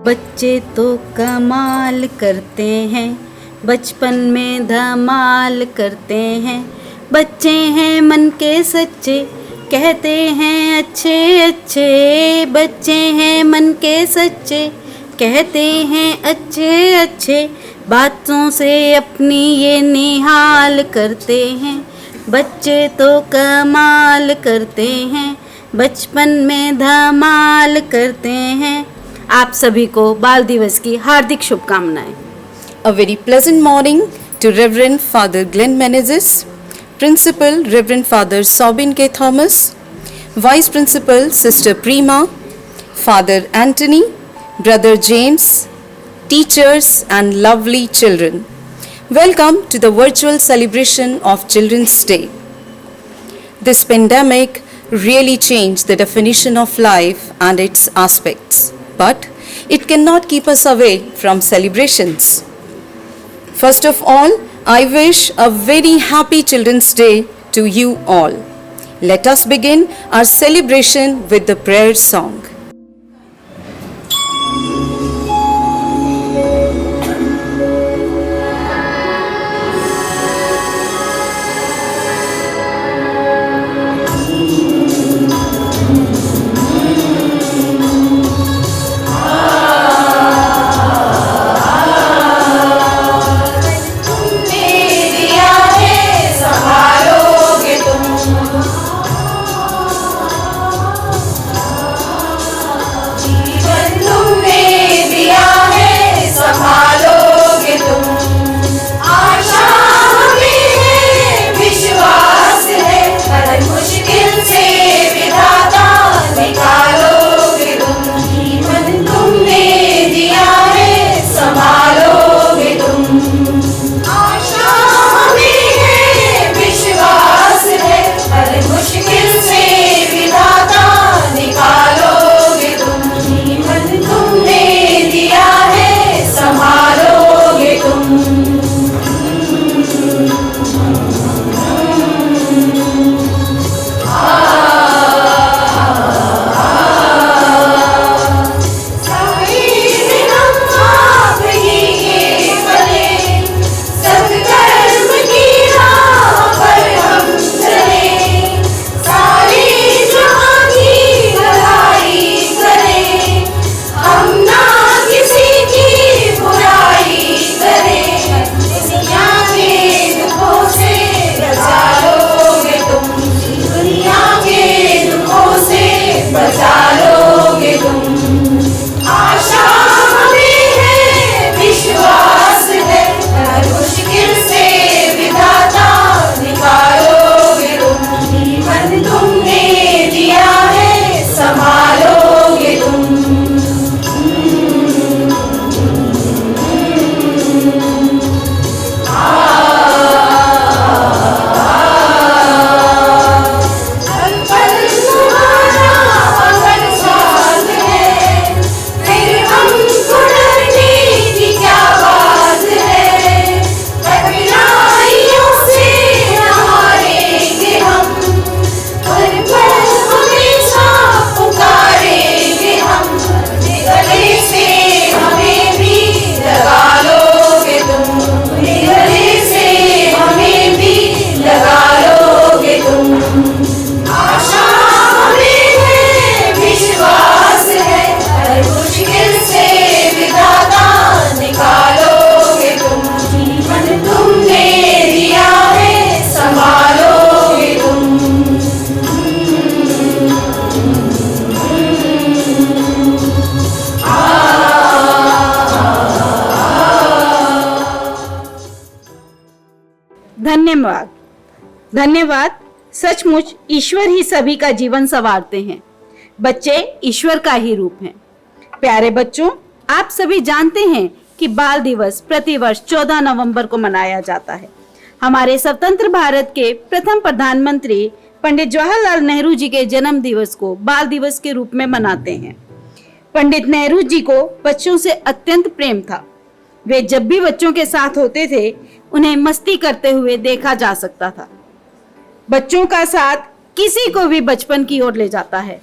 बच्चे तो कमाल करते हैं, बचपन में धमाल करते हैं। बच्चे हैं मन के सच्चे, कहते हैं अच्छे अच्छे। बच्चे हैं मन के सच्चे, कहते हैं अच्छे अच्छे। बातों से अपनी ये निहाल करते हैं। बच्चे तो कमाल करते हैं, बचपन में धमाल करते हैं। आप सभी को बाल दिवस की हार्दिक शुभकामनाएं। A very pleasant morning to Reverend Father Glenn Menezes, Principal Reverend Father Sobin K. Thomas, Vice Principal Sister Prima, Father Anthony, Brother James, teachers and lovely children. Welcome to the virtual celebration of Children's Day. This pandemic really changed the definition of life and its aspects, but it cannot keep us away from celebrations. First of all, I wish a very happy Children's Day to you all. Let us begin our celebration with the prayer song. धन्यवाद। सचमुच ईश्वर ही सभी का जीवन संवारते हैं। बच्चे ईश्वर का ही रूप हैं। प्यारे बच्चों, आप सभी जानते हैं कि बाल दिवस प्रतिवर्ष 14 नवंबर को मनाया जाता है। हमारे स्वतंत्र भारत के प्रथम प्रधानमंत्री पंडित जवाहरलाल नेहरू जी के जन्म दिवस को बाल दिवस के रूप में मनाते हैं। पंडित नेहरू जी को बच्चों से अत्यंत प्रेम था। वे जब भी बच्चों के साथ होते थे, उन्हें मस्ती करते हुए देखा जा सकता था। बच्चों का साथ किसी को भी बचपन की ओर ले जाता है।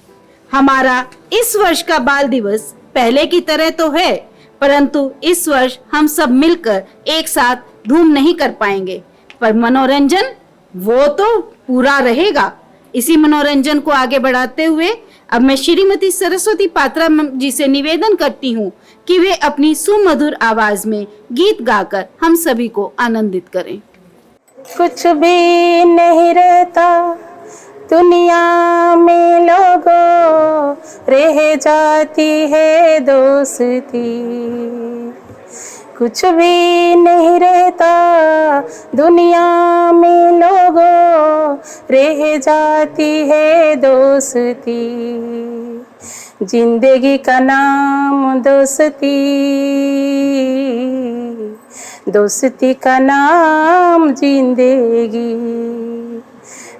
हमारा इस वर्ष का बाल दिवस पहले की तरह तो है, परंतु इस वर्ष हम सब मिलकर एक साथ धूम नहीं कर पाएंगे, पर मनोरंजन वो तो पूरा रहेगा। इसी मनोरंजन को आगे बढ़ाते हुए अब मैं श्रीमती सरस्वती पात्रा जी से निवेदन करती हूँ कि वे अपनी सुमधुर आवाज में गीत गाकर हम सभी को आनंदित करें। कुछ भी नहीं रहता दुनिया में लोगों, रह जाती है दोस्ती। कुछ भी नहीं रहता दुनिया में लोगों, रह जाती है दोस्ती। जिंदगी का नाम दोस्ती, दोस्ती का नाम जिंदगी,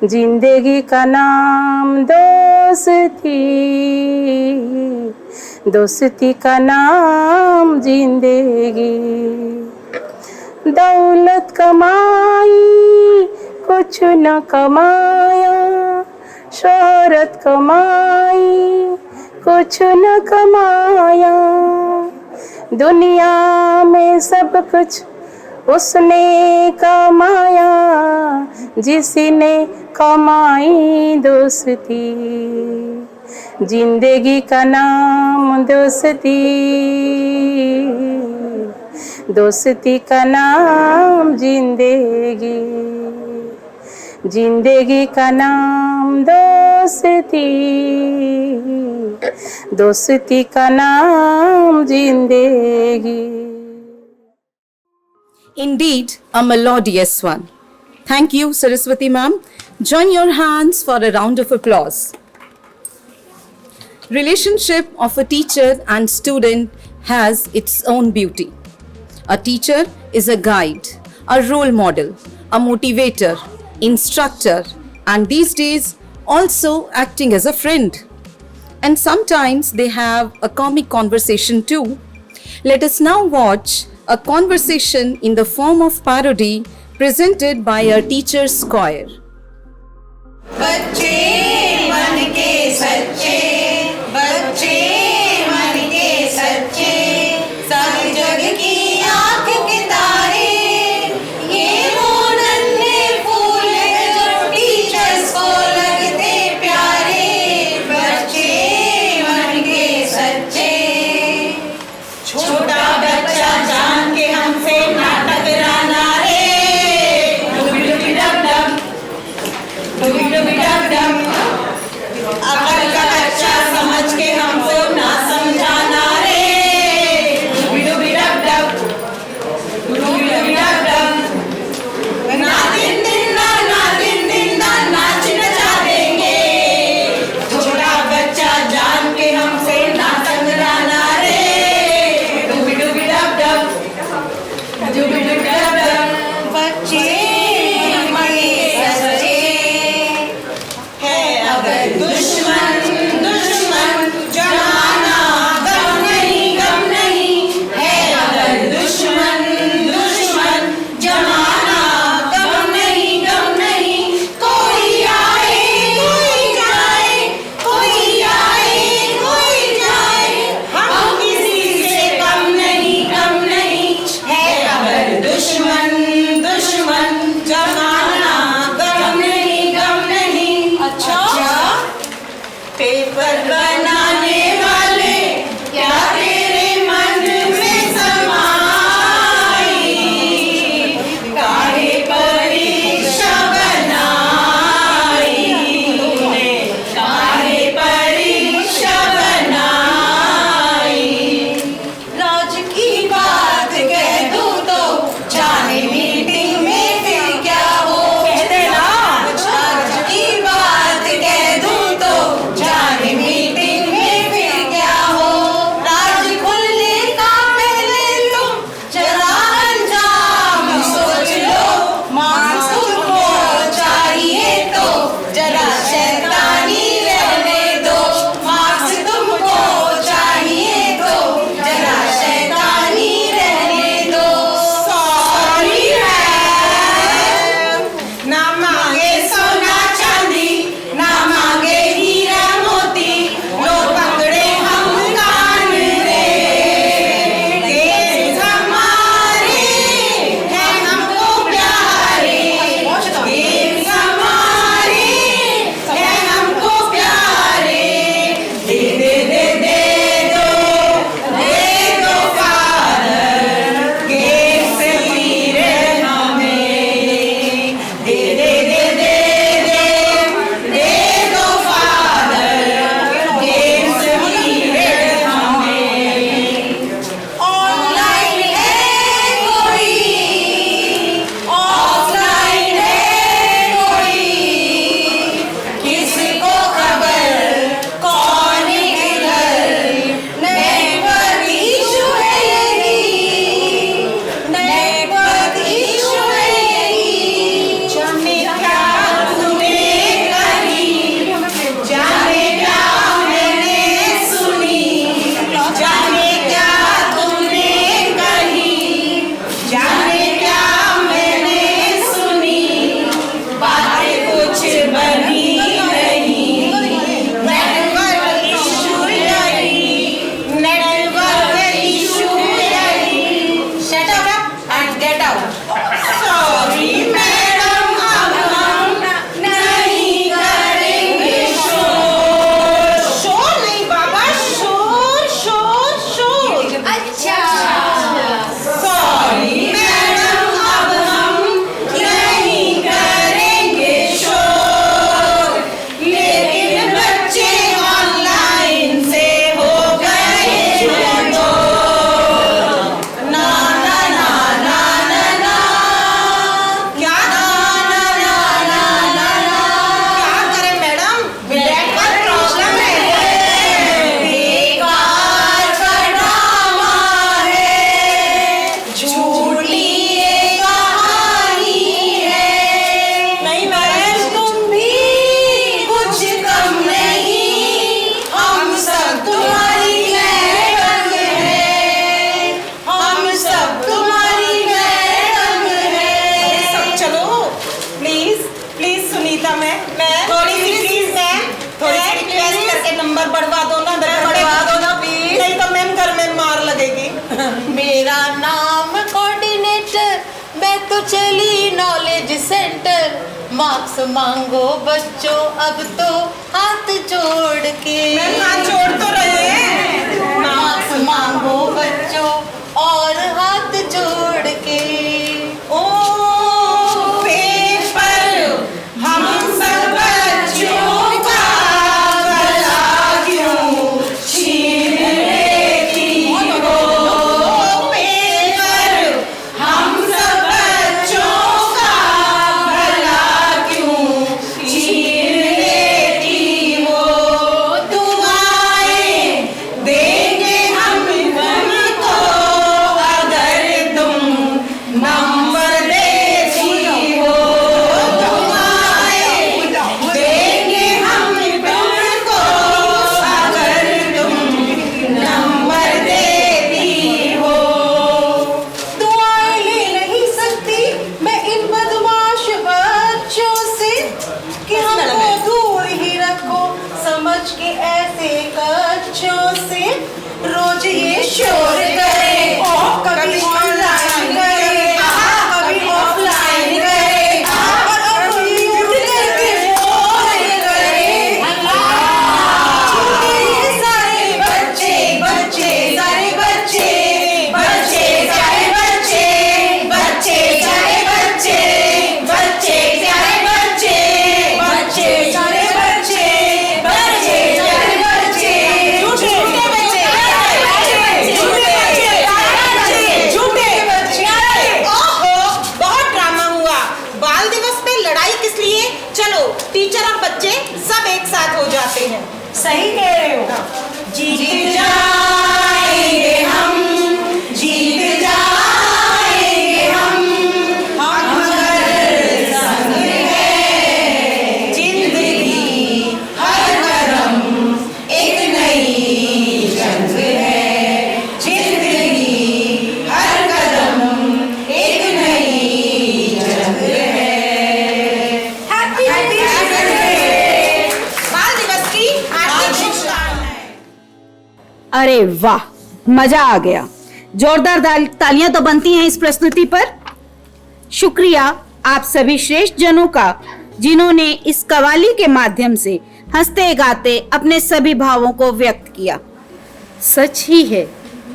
जिंदगी का नाम दोस्ती, दोस्ती का नाम जिंदगी। दौलत कमाई कुछ न कमाया, शोहरत कमाई कुछ न कमाया। दुनिया में सब कुछ उसने कमाया, जिसने कमाई दोस्ती। जिंदगी का नाम दोस्ती, दोस्ती का नाम जिंदगी, जिंदगी का नाम दोस्ती, दोस्ती का नाम जिंदगी। Indeed, a melodious one. Thank you, Saraswati ma'am. Join your hands for a round of applause. Relationship of a teacher and student has its own beauty. A teacher is a guide, a role model, a motivator, instructor, and these days also acting as a friend. And sometimes they have a comic conversation too. Let us now watch a conversation in the form of parody presented by a teacher's choir. बच्चे मन के सच्चे, बच्चे मन के सच्चे, सब जग की आँख के तारे, ये वो नन्हे फूल हैं जो टीचर्स को लगते प्यारे। बच्चे मन के सच्चे, छोटा बच्चा जान के हमसे ना टकराना रे। डुबी डुबी डब डब, डुबी डुबी डब डब, अकल का कच्चा समझ के हमको ना समझाना रे। डुबी डुबी डब डब, डुबी डुबी डब डब, ना दिन दिन ना नाच नचा देंगे। छोटा बच्चा जान के हमसे ना टकराना रे। डुबी डुबी डब डब, डुबी डुबी डब डब, बच्चे मरे सच्चे है अगर दुश्मन, दुश्मन जमाना गम नहीं है। अगर दुश्मन, दुश्मन जमाना गम नहीं। कोई आए कोई जाए, कोई आए कोई जाए, हम किसी से कम नहीं है। अगर दुश्मन, दुश्मन जमाना गम नहीं। अच्छा मार्क्स मांगो बच्चों अब तो हाथ जोड़ के। हाथ जोड़ तो रहे हैं। मार्क्स मांगो बच्चों और हाथ जोड़ के। ओ पेपर हम सब बच्चों का भला क्यों छीन लेती हो। पेपर हम सब बच्चों का भला क्यों छीन लेती हो। दुआएं देंगे हम तुमको अगर तुम नंबर देती हो। दुआएं देंगे हम तुमको अगर तुम नंबर देती हो। दुआएं ले नहीं सकती मैं इन बदमाश बच्चों से कि हमको दूर ही रखो समझ के ऐसे कच्चों से। रोज ये शोर करे कभी ऑनलाइन करे कभी ऑफलाइन करे और अब म्यूट करके फोन करे। ये सारे बच्चे बच्चे सारे बच्चे बच्चे सारे बच्चे बच्चे सारे बच्चे बच्चे सारे बच्चे बच्चे सारे बच्चे बच्चे सारे बच्चे झूठे बच्चे झूठे बच्चे। ओहो बहुत ड्रामा हुआ। बाल दिवस पे लड़ाई किस लिए। चलो टीचर और बच्चे सब एक साथ हो जाते हैं। सही कह रहे हो। जीत जाएंगे हम जीत जाएंगे हम अगर संग है जिंदगी हर कदम एक नई जंग है। जिंदगी हर कदम एक नई जंग है। हैप्पी बाल दिवस की हार्दिक शुभकामनाएं। अरे वाह, मजा आ गया। जोरदार तालियां तो बनती हैं इस प्रस्तुति पर। शुक्रिया आप सभी श्रेष्ठ जनों का जिन्होंने इस कवाली के माध्यम से हंसते गाते अपने सभी भावों को व्यक्त किया। सच ही है,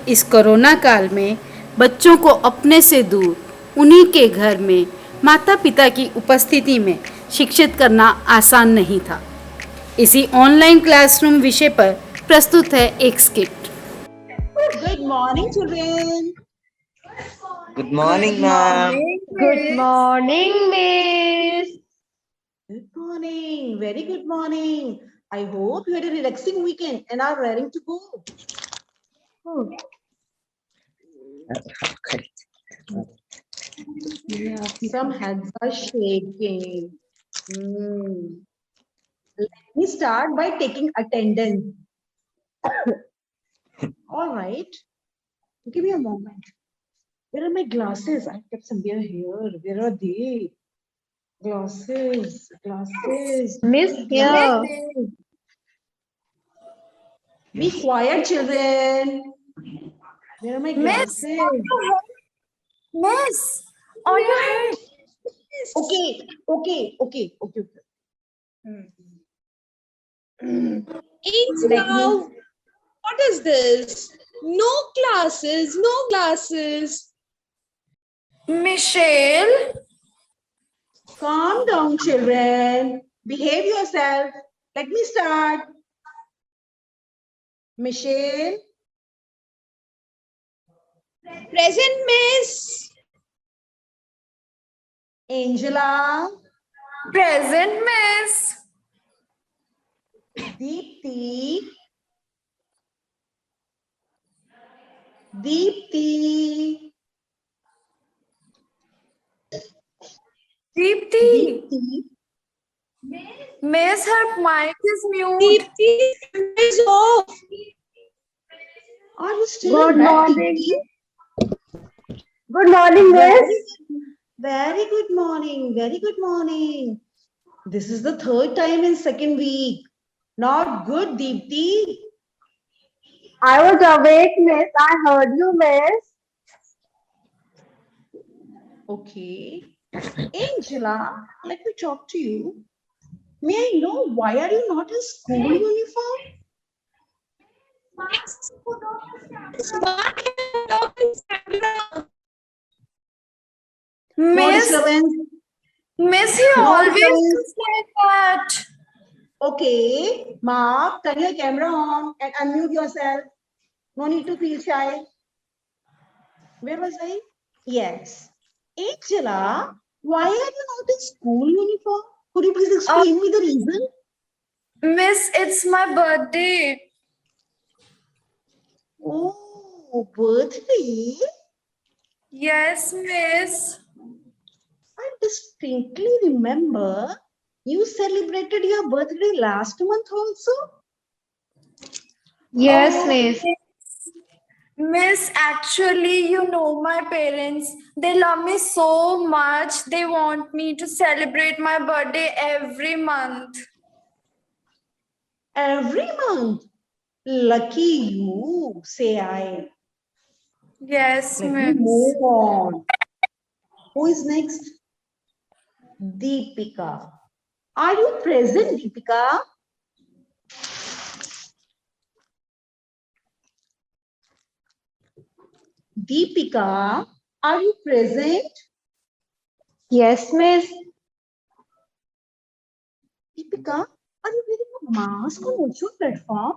इस कोरोना काल में बच्चों को अपने से दूर उन्हीं के घर में माता पिता की उपस्थिति में शिक्षित करना आसान नहीं था। इसी ऑनलाइन क्लासरूम विषय पर प्रस्तुत है एक skit. Good morning, children. Good morning, ma'am. Good morning, Miss. Good morning. Very good morning. I hope you had a relaxing weekend and are ready to go. Some heads are shaking. Let me start by taking attendance. All right. Give me a moment. Where are my glasses? I kept some here. Where are they? Glasses. Miss here. Be quiet, children. Where are my glasses? Miss, on your head. Okay. It's now. What is this? No classes. Michelle, Calm down, children. Behave yourself. Let me start. Michelle, Present, Miss. Angela, present, Miss. Deepti, Deepti, Miss, her mic is mute. Deepti is off. are you still Good in bed, morning. Deepti? Good morning, Miss. Very good morning. This is the third time in second week. Not good, Deepti. I was awake, Miss. I heard you, Miss. Okay. Angela, let me talk to you. May I know why are you not in school uniform? No Miss, disturbance. Miss, he No always disturbance. does like that. Okay, Mark, turn your camera on and unmute yourself. No need to feel shy. Where was I? Yes. Angela, why are you not in school uniform? Could you please explain me the reason? Miss, it's my birthday. Oh, birthday? Yes, Miss. I distinctly remember you celebrated your birthday last month also. Yes, Oh, Miss. Miss, actually, you know my parents. They love me so much. They want me to celebrate my birthday every month. every month. Lucky you, say I. Yes, Let me Miss. move on. Who is next? Deepika. Are you present, Deepika? Deepika, are you present? Yes, Miss. Deepika, are you wearing a mask on virtual platform?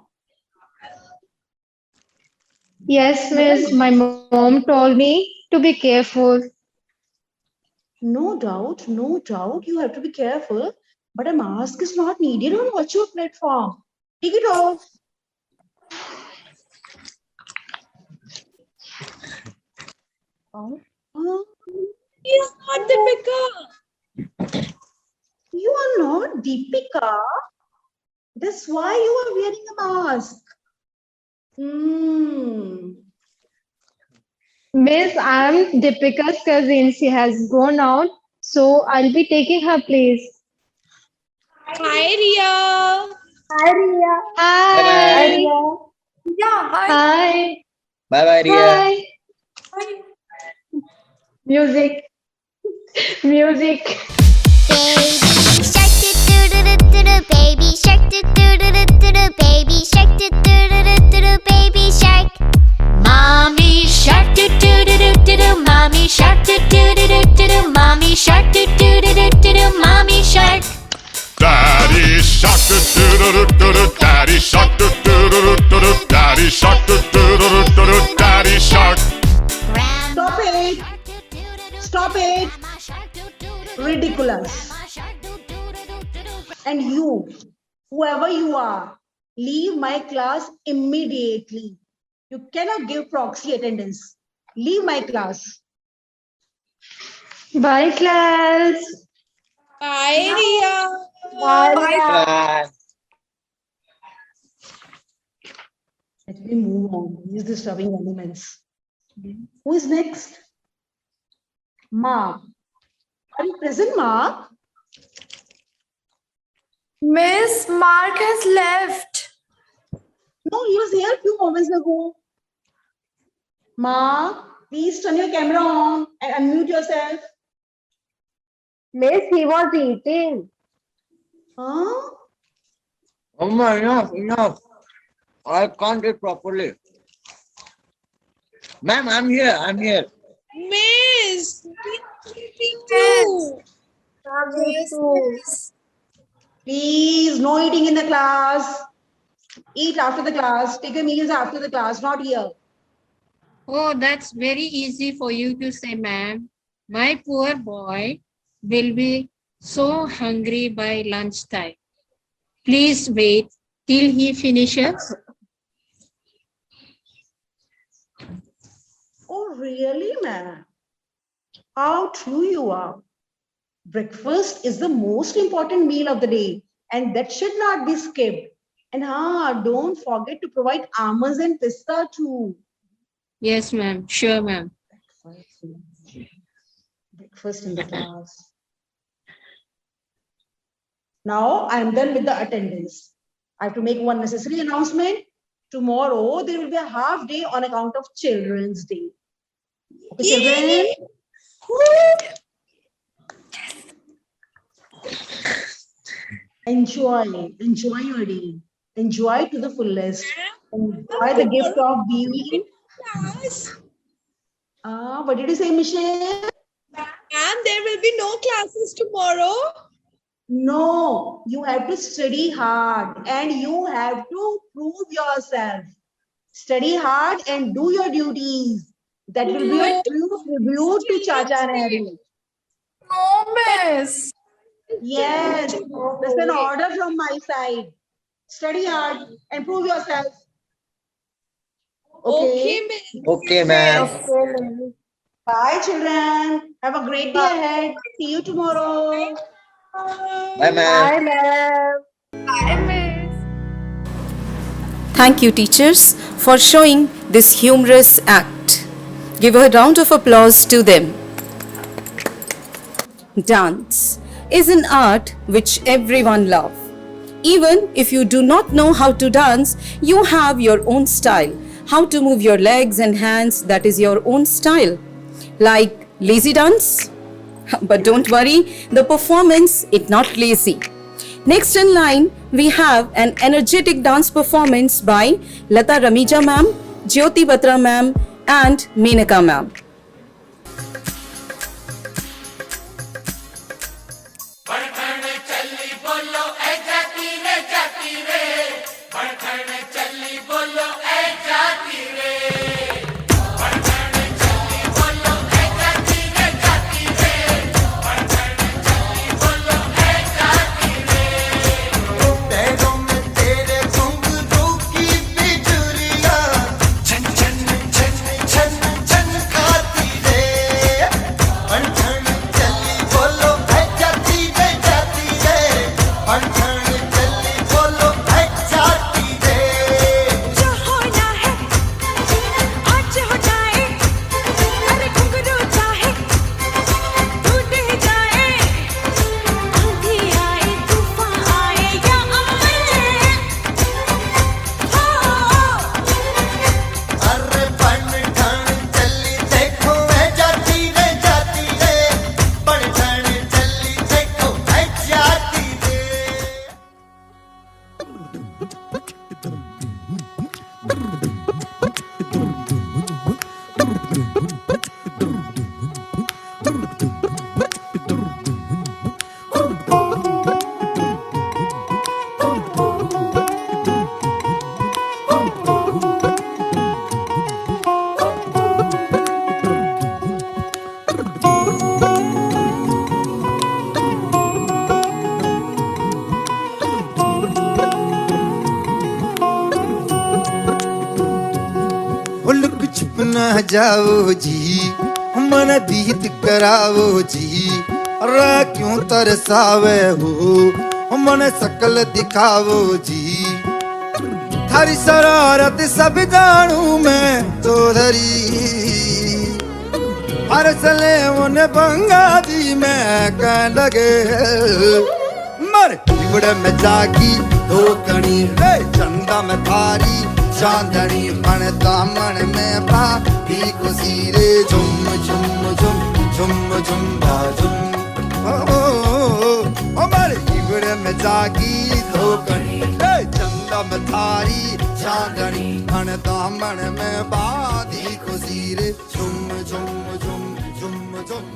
Yes, Miss. My mom told me to be careful. No doubt, no doubt. You have to be careful. But a mask is not needed on virtual platform. Take it off. Oh. He's not Deepika. You are not Deepika. That's why you are wearing a mask. Miss, I'm Deepika's cousin. She has gone out, so I'll be taking her place. Hi, Ria. Hi, Ria. Bye Hi, bye. Ria. Yeah, hi. Hi. Bye bye, Ria. Hi. Music. Music. Baby shark do do do do do do, baby shark do do do do do do, baby shark. Mommy shark do do do do do do, mommy shark do do do do do do, mommy shark do do do do do do, mommy shark. Daddy shark do do do do do, daddy shark do do do do do, daddy shark do do do do do, daddy shark. Stop it. Stop it. Ridiculous. And you, whoever you are, leave my class immediately. You cannot give proxy attendance. Leave my class. Bye, class. Bye, Ria. Bye, Bye. Let me move on. These disturbing elements. Who is next? Mark. Are you present, Mark? Miss, Mark has left. No, he was here a few moments ago. Mark, please turn your camera on and unmute yourself. Miss, he was eating. Huh? Amma, enough. I can't eat properly. Ma'am, I'm here. Miss, me too. Yes, Miss. Please, no eating in the class. Eat after the class. Take your meals after the class, not here. Oh, that's very easy for you to say, ma'am. My poor boy will be so hungry by lunchtime. Please wait till he finishes. Oh, really, ma'am? How true you are. Breakfast is the most important meal of the day, and that should not be skipped. And don't forget to provide almonds and pista too. Yes, ma'am. Sure, ma'am. Breakfast in the class. Now I am done with the attendance. I have to make one necessary announcement. Tomorrow there will be a half day on account of Children's Day. Okay, children? Enjoy your day. Enjoy to the fullest. Enjoy the gift of being. Class. What did you say, Michelle? And there will be no classes tomorrow. No, you have to study hard and you have to prove yourself. Study hard and do your duties. That will be a true tribute to Chacha Nehru. No, miss. Yes, that's an order from my side. Study hard and prove yourself. Okay, miss. Okay, ma'am. Bye, children. Have a great day ahead. See you tomorrow. Bye, ma'am. Bye, miss. Thank you, teachers, for showing this humorous act. Give a round of applause to them. Dance is an art which everyone loves. Even if you do not know how to dance, you have your own style. How to move your legs and hands, that is your own style. Like lazy dance? But don't worry, the performance is not lazy. Next in line, we have an energetic dance performance by Lata Ramija ma'am, Jyoti Batra ma'am and Menaka ma'am. जाओ जी मन दीत कराओ जी रा क्यों तरसावे हो मन सकल दिखाओ जी थारी शरारत सब जानू मैं चौधरी अरसले उन बंगा दी मैं कह लगे मर इबड़ में जागी दो कणी चंदा में थारी चांदनी मन दामन में बाती खुशी रे झुम झुम झुम झुम झुम झुम ओ मारे इबड़ में जागी धोकनी चंदा में थारी चांदनी मन दामन में बाती खुशी रे झुम झुम झुम झुम झुम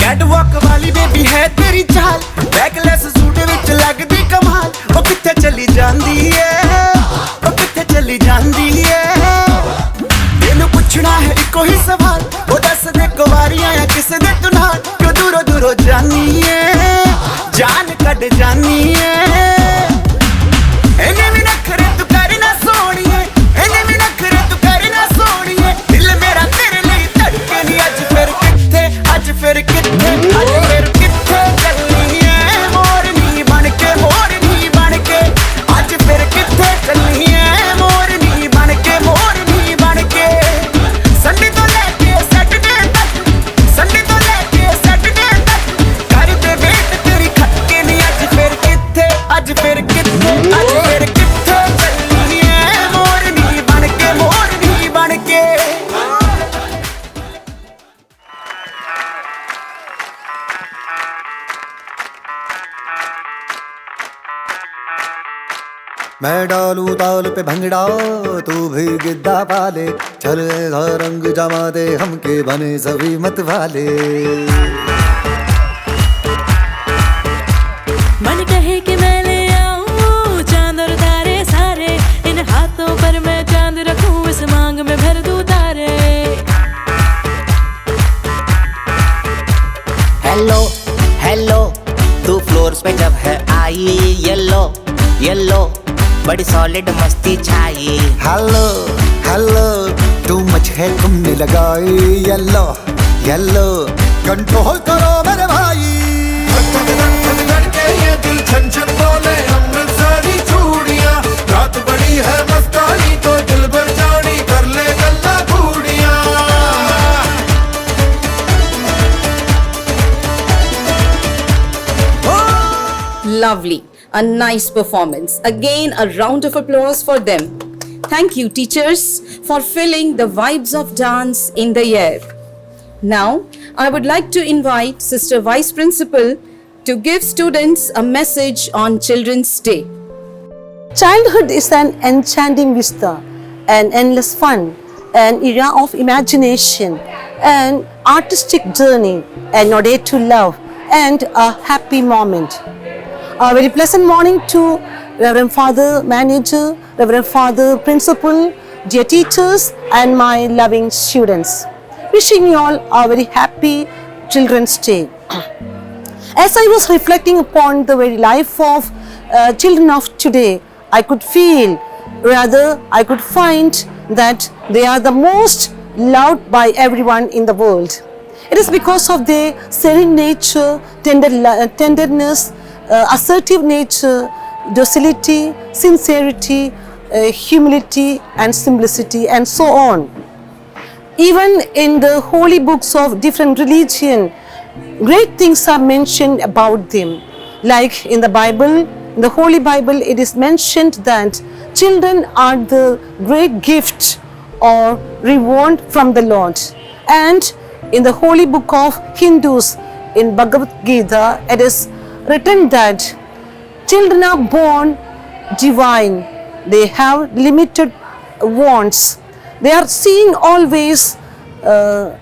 कैटवॉक वाली बेबी है तेरी चाल बैकलेस सूट विच लगदी कमाल ओ किथे चली जांदी है ओ किथे चली जांदी है तेनू पुछना है इको ही सवाल ओ दस दे कुवारियां या किसे दे तू नाल क्यों दूरों दूरों जानी है जान कट जानी है एने भी नखरे तू कर ना सोनिए एने भी नखरे तू कर ना सोनिए दिल मेरा तेरे लिए धड़के नहीं आज फिर किथे आज फिर किथे आज फिर किथे चलनी है मोरनी बन के आज फिर किथे चलनी है मोरनी बन के संडे तो लेके सैटरडे तक मैं डालू ताल पे भंगड़ा तू भी गिद्दा पाले, चल ऐसा रंग जमा दे हमके बने सभी मत वाले। मन कहे कि मैं ले आऊं चांद और तारे सारे, इन हाथों पर मैं चांद रखूं, इस मांग में भर दूं तारे। हेलो हेलो तू फ्लोर्स पे जब है आई, येलो येलो बड़ी सॉलिड मस्ती छाई। हेलो हेलो तू मच है तुमने लगाई, येलो येलो कंट्रोल करो मेरे भाई। ये दिल छन छन बोले अमृतसरी चूड़ियां, रात बड़ी है मस्तानी तो दिल भर जानी कर ले गल्ला घूड़ियां। Lovely. A nice performance. Again, a round of applause for them. Thank you, teachers, for filling the vibes of dance in the air. Now, I would like to invite Sister Vice Principal to give students a message on Children's Day. Childhood is an enchanting vista, an endless fun, an era of imagination, an artistic journey, an ode to love, and a happy moment. A very pleasant morning to Reverend Father Manager, Reverend Father Principal, dear teachers, and my loving students. Wishing you all a very happy Children's Day. As I was reflecting upon the very life of children of today, I could feel, rather I could find that they are the most loved by everyone in the world. It is because of their serene nature, tenderness, assertive nature, docility, sincerity, humility and simplicity, and so on. Even in the holy books of different religion, great things are mentioned about them. Like in the Bible, in the Holy Bible, it is mentioned that children are the great gift or reward from the Lord. And in the holy book of Hindus, in Bhagavad Gita, it is written that children are born divine. They have limited wants. They are seen always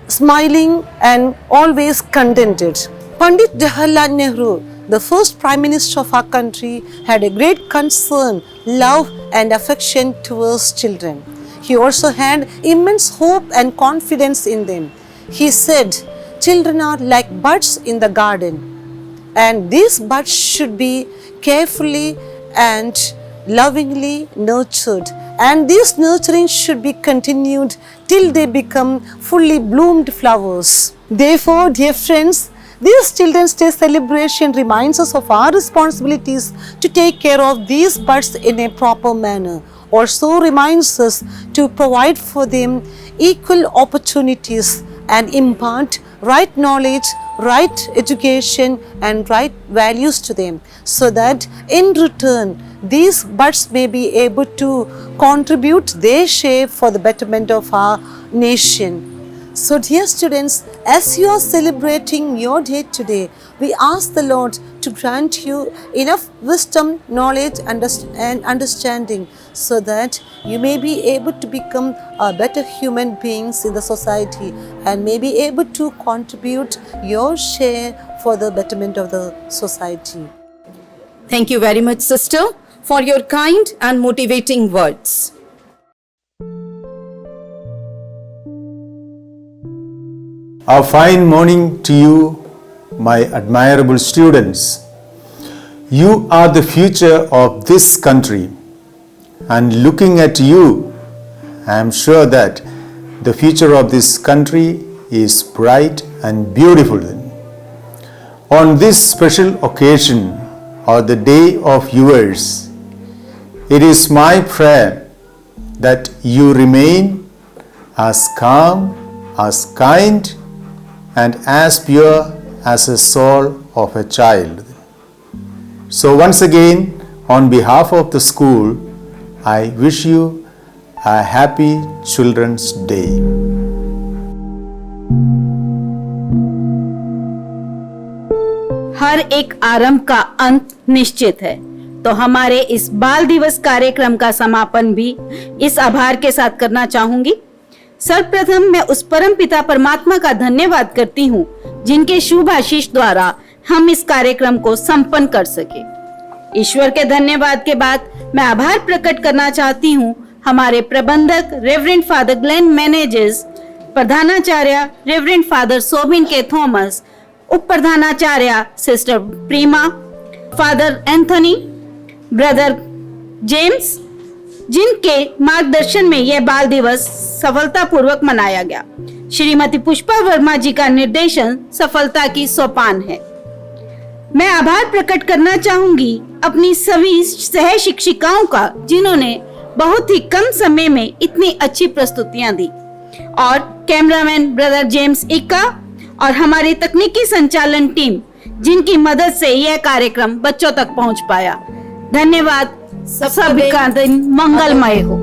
smiling and always contented. Pandit Jawaharlal Nehru, the first Prime Minister of our country, had a great concern, love and affection towards children. He also had immense hope and confidence in them. He said, children are like buds in the garden, and these buds should be carefully and lovingly nurtured, and this nurturing should be continued till they become fully bloomed flowers. Therefore, dear friends, this Children's Day celebration reminds us of our responsibilities to take care of these buds in a proper manner. Also reminds us to provide for them equal opportunities and impart right knowledge, right education and right values to them, so that in return these buds may be able to contribute their share for the betterment of our nation. So dear students, as you are celebrating your day today, we ask the Lord to grant you enough wisdom, knowledge and understanding, so that you may be able to become better human beings in the society and may be able to contribute your share for the betterment of the society. Thank you very much, sister, for your kind and motivating words. A fine morning to you, my admirable students. You are the future of this country, and looking at you, I am sure that the future of this country is bright and beautiful. On this special occasion, or the day of yours, it is my prayer that you remain as calm, as kind, and as pure as a soul of a child. So once again, on behalf of the school, I wish you a happy Children's Day. हर एक आरंभ का अंत निश्चित है, तो हमारे इस बाल दिवस कार्यक्रम का समापन भी इस आभार के साथ करना चाहूंगी। सर्वप्रथम मैं उस परम पिता परमात्मा का धन्यवाद करती हूँ जिनके शुभ आशीष द्वारा हम इस कार्यक्रम को संपन्न कर सके। ईश्वर के धन्यवाद के बाद मैं आभार प्रकट करना चाहती हूँ हमारे प्रबंधक रेवरेंड फादर ग्लेन मेनेजेस, प्रधानाचार्य रेवरेंड फादर सोबिन के थॉमस, उप प्रधानाचार्य sister Preema, father Anthony, brother James, जिनके मार्गदर्शन में यह बाल दिवस सफलतापूर्वक मनाया गया। श्रीमती पुष्पा वर्मा जी का निर्देशन सफलता की सोपान है। मैं आभार प्रकट करना चाहूंगी अपनी सभी सह शिक्षिकाओं का जिन्होंने बहुत ही कम समय में इतनी अच्छी प्रस्तुतियां दी, और कैमरामैन ब्रदर जेम्स इक्का और हमारी तकनीकी संचालन टीम जिनकी मदद से यह कार्यक्रम बच्चों तक पहुंच पाया। धन्यवाद। सबका दिन मंगलमय हो।